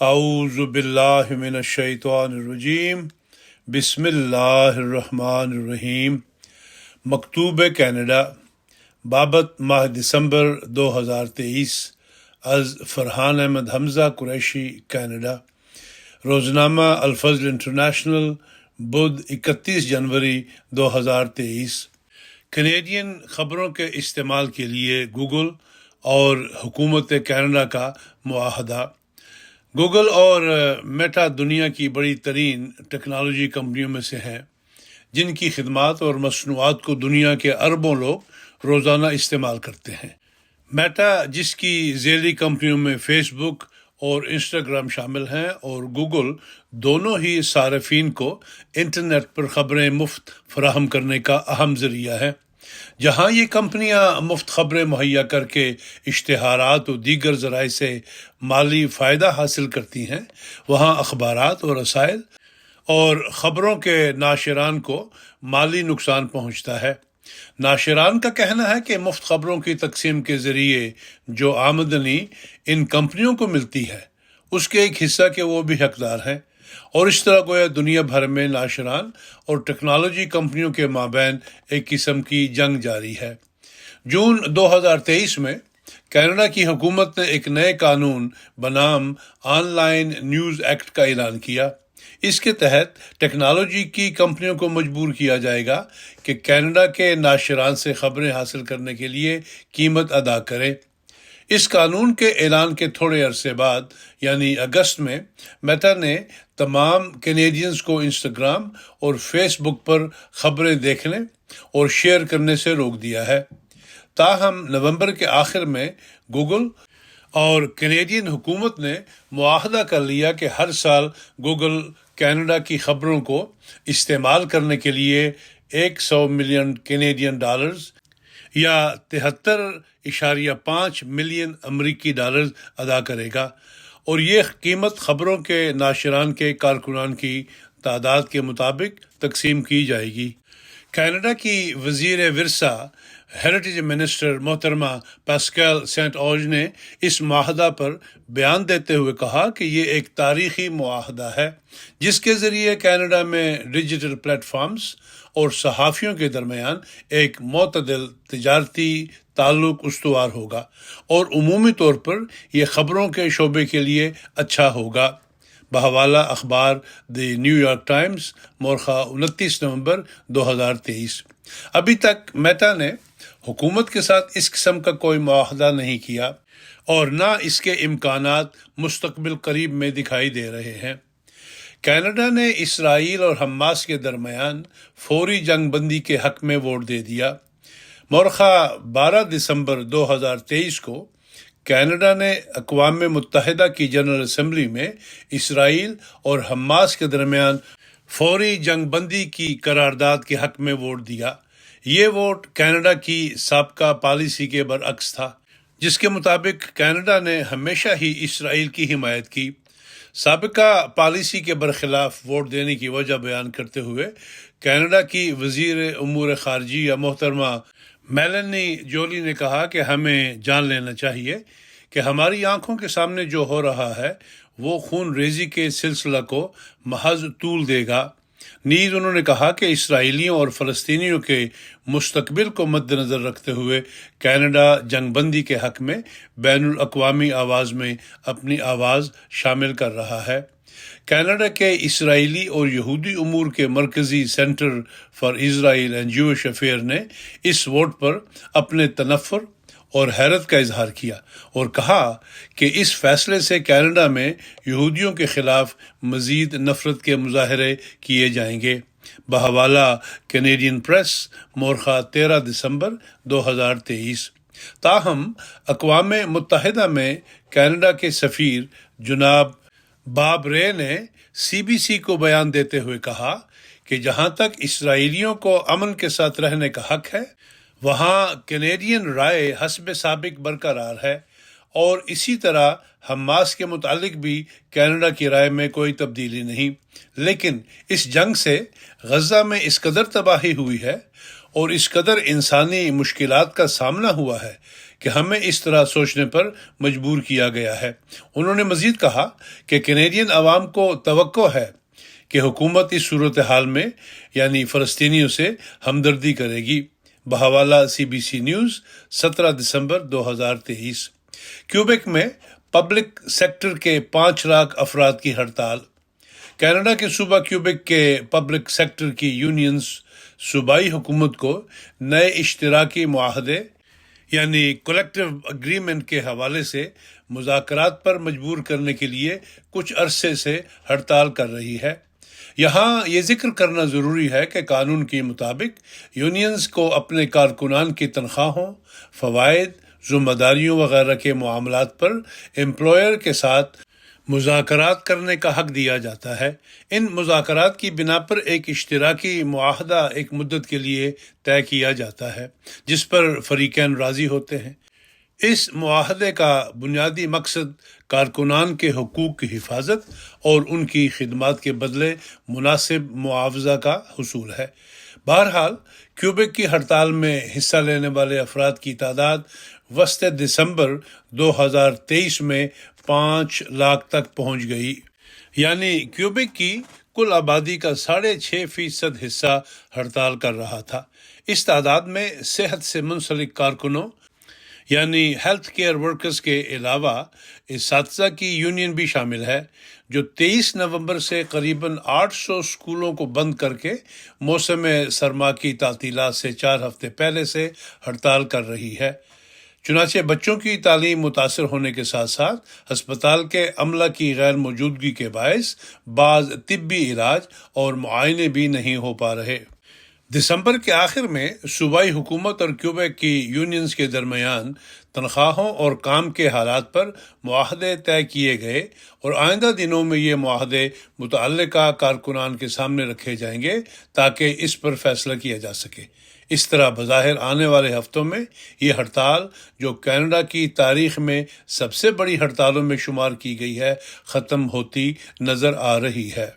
اعوذ باللہ من الشیطان الرجیم بسم اللہ الرحمن الرحیم۔ مکتوب کینیڈا بابت ماہ دسمبر 2023 از فرحان احمد حمزہ قریشی کینیڈا۔ روزنامہ الفضل انٹرنیشنل بدھ 31 جنوری 2023۔ کینیڈین خبروں کے استعمال کے لیے گوگل اور حکومت کینیڈا کا معاہدہ۔ گوگل اور میٹا دنیا کی بڑی ترین ٹیکنالوجی کمپنیوں میں سے ہیں، جن کی خدمات اور مصنوعات کو دنیا کے اربوں لوگ روزانہ استعمال کرتے ہیں۔ میٹا، جس کی ذیلی کمپنیوں میں فیس بک اور انسٹاگرام شامل ہیں، اور گوگل دونوں ہی صارفین کو انٹرنیٹ پر خبریں مفت فراہم کرنے کا اہم ذریعہ ہیں۔ جہاں یہ کمپنیاں مفت خبریں مہیا کر کے اشتہارات اور دیگر ذرائع سے مالی فائدہ حاصل کرتی ہیں، وہاں اخبارات اور رسائل اور خبروں کے ناشران کو مالی نقصان پہنچتا ہے۔ ناشران کا کہنا ہے کہ مفت خبروں کی تقسیم کے ذریعے جو آمدنی ان کمپنیوں کو ملتی ہے، اس کے ایک حصہ کے وہ بھی حقدار ہیں، اور اس طرح گویا دنیا بھر میں ناشران اور ٹیکنالوجی کمپنیوں کے مابین ایک قسم کی جنگ جاری ہے۔ جون 2023 میں کینیڈا کی حکومت نے ایک نئے قانون بنام آن لائن نیوز ایکٹ کا اعلان کیا۔ اس کے تحت ٹیکنالوجی کی کمپنیوں کو مجبور کیا جائے گا کہ کینیڈا کے ناشران سے خبریں حاصل کرنے کے لیے قیمت ادا کریں۔ اس قانون کے اعلان کے تھوڑے عرصے بعد یعنی اگست میں میٹا نے تمام کینیڈینز کو انسٹاگرام اور فیس بک پر خبریں دیکھنے اور شیئر کرنے سے روک دیا ہے۔ تاہم نومبر کے آخر میں گوگل اور کینیڈین حکومت نے معاہدہ کر لیا کہ ہر سال گوگل کینیڈا کی خبروں کو استعمال کرنے کے لیے 100 ملین کینیڈین ڈالرز یا 73.5 ملین امریکی ڈالرز ادا کرے گا، اور یہ قیمت خبروں کے ناشران کے کارکنان کی تعداد کے مطابق تقسیم کی جائے گی۔ کینیڈا کی وزیر ورثہ ہیریٹیج منسٹر محترمہ پاسکل سینٹ آنج نے اس معاہدہ پر بیان دیتے ہوئے کہا کہ یہ ایک تاریخی معاہدہ ہے، جس کے ذریعے کینیڈا میں ڈیجیٹل پلیٹ فارمز اور صحافیوں کے درمیان ایک معتدل تجارتی تعلق استوار ہوگا، اور عمومی طور پر یہ خبروں کے شعبے کے لیے اچھا ہوگا۔ بحوالہ اخبار دی نیو یارک ٹائمز مورخہ 29 نومبر 2023۔ ابھی تک میٹا نے حکومت کے ساتھ اس قسم کا کوئی معاہدہ نہیں کیا، اور نہ اس کے امکانات مستقبل قریب میں دکھائی دے رہے ہیں۔ کینیڈا نے اسرائیل اور حماس کے درمیان فوری جنگ بندی کے حق میں ووٹ دے دیا۔ مورخہ 12 دسمبر 2023 کو کینیڈا نے اقوام متحدہ کی جنرل اسمبلی میں اسرائیل اور حماس کے درمیان فوری جنگ بندی کی قرارداد کے حق میں ووٹ دیا۔ یہ ووٹ کینیڈا کی سابقہ پالیسی کے برعکس تھا، جس کے مطابق کینیڈا نے ہمیشہ ہی اسرائیل کی حمایت کی۔ سابقہ پالیسی کے برخلاف ووٹ دینے کی وجہ بیان کرتے ہوئے کینیڈا کی وزیر امور خارجیہ محترمہ میلانی جولی نے کہا کہ ہمیں جان لینا چاہیے کہ ہماری آنکھوں کے سامنے جو ہو رہا ہے وہ خون ریزی کے سلسلہ کو محض طول دے گا۔ نیز انہوں نے کہا کہ اسرائیلیوں اور فلسطینیوں کے مستقبل کو مد نظر رکھتے ہوئے کینیڈا جنگ بندی کے حق میں بین الاقوامی آواز میں اپنی آواز شامل کر رہا ہے۔ کینیڈا کے اسرائیلی اور یہودی امور کے مرکزی سینٹر فار اسرائیل اینڈ جوش افیئر نے اس ووٹ پر اپنے تنفر اور حیرت کا اظہار کیا، اور کہا کہ اس فیصلے سے کینیڈا میں یہودیوں کے خلاف مزید نفرت کے مظاہرے کیے جائیں گے۔ بحوالہ کینیڈین پریس مورخہ 13 دسمبر 2023۔ تاہم اقوام متحدہ میں کینیڈا کے سفیر جناب باب رے نے CBC کو بیان دیتے ہوئے کہا کہ جہاں تک اسرائیلیوں کو امن کے ساتھ رہنے کا حق ہے، وہاں کینیڈین رائے حسب سابق برقرار ہے، اور اسی طرح حماس کے متعلق بھی کینیڈا کی رائے میں کوئی تبدیلی نہیں۔ لیکن اس جنگ سے غزہ میں اس قدر تباہی ہوئی ہے اور اس قدر انسانی مشکلات کا سامنا ہوا ہے کہ ہمیں اس طرح سوچنے پر مجبور کیا گیا ہے۔ انہوں نے مزید کہا کہ کینیڈین عوام کو توقع ہے کہ حکومت اس صورتحال میں یعنی فلسطینیوں سے ہمدردی کرے گی۔ بحوالہ CBC نیوز 17 دسمبر 2023۔ کیوبیک میں پبلک سیکٹر کے 5 لاکھ افراد کی ہڑتال۔ کینیڈا کے صوبہ کیوبیک کے پبلک سیکٹر کی یونینز صوبائی حکومت کو نئے اشتراکی معاہدے یعنی کولیکٹیو اگریمنٹ کے حوالے سے مذاکرات پر مجبور کرنے کے لیے کچھ عرصے سے ہڑتال کر رہی ہے۔ یہاں یہ ذکر کرنا ضروری ہے کہ قانون کے مطابق یونینز کو اپنے کارکنان کی تنخواہوں، فوائد، ذمہ داریوں وغیرہ کے معاملات پر امپلائر کے ساتھ مذاکرات کرنے کا حق دیا جاتا ہے۔ ان مذاکرات کی بنا پر ایک اشتراکی معاہدہ ایک مدت کے لیے طے کیا جاتا ہے جس پر فریقین راضی ہوتے ہیں۔ اس معاہدے کا بنیادی مقصد کارکنان کے حقوق کی حفاظت اور ان کی خدمات کے بدلے مناسب معاوضہ کا حصول ہے۔ بہرحال کیوبیک کی ہڑتال میں حصہ لینے والے افراد کی تعداد وسط دسمبر 2023 میں 5 لاکھ تک پہنچ گئی، یعنی کیوبیک کی کل آبادی کا 6.5% حصہ ہڑتال کر رہا تھا۔ اس تعداد میں صحت سے منسلک کارکنوں یعنی ہیلتھ کیئر ورکرز کے علاوہ اساتذہ کی یونین بھی شامل ہے، جو 23 نومبر سے قریباً 800 اسکولوں کو بند کر کے موسم سرما کی تعطیلات سے 4 ہفتے پہلے سے ہڑتال کر رہی ہے۔ چنانچہ بچوں کی تعلیم متاثر ہونے کے ساتھ ساتھ ہسپتال کے عملہ کی غیر موجودگی کے باعث بعض طبی علاج اور معائنے بھی نہیں ہو پا رہے۔ دسمبر کے آخر میں صوبائی حکومت اور کیوبیک کی یونینز کے درمیان تنخواہوں اور کام کے حالات پر معاہدے طے کیے گئے اور آئندہ دنوں میں یہ معاہدے متعلقہ کارکنان کے سامنے رکھے جائیں گے تاکہ اس پر فیصلہ کیا جا سکے۔ اس طرح بظاہر آنے والے ہفتوں میں یہ ہڑتال، جو کینیڈا کی تاریخ میں سب سے بڑی ہڑتالوں میں شمار کی گئی ہے، ختم ہوتی نظر آ رہی ہے۔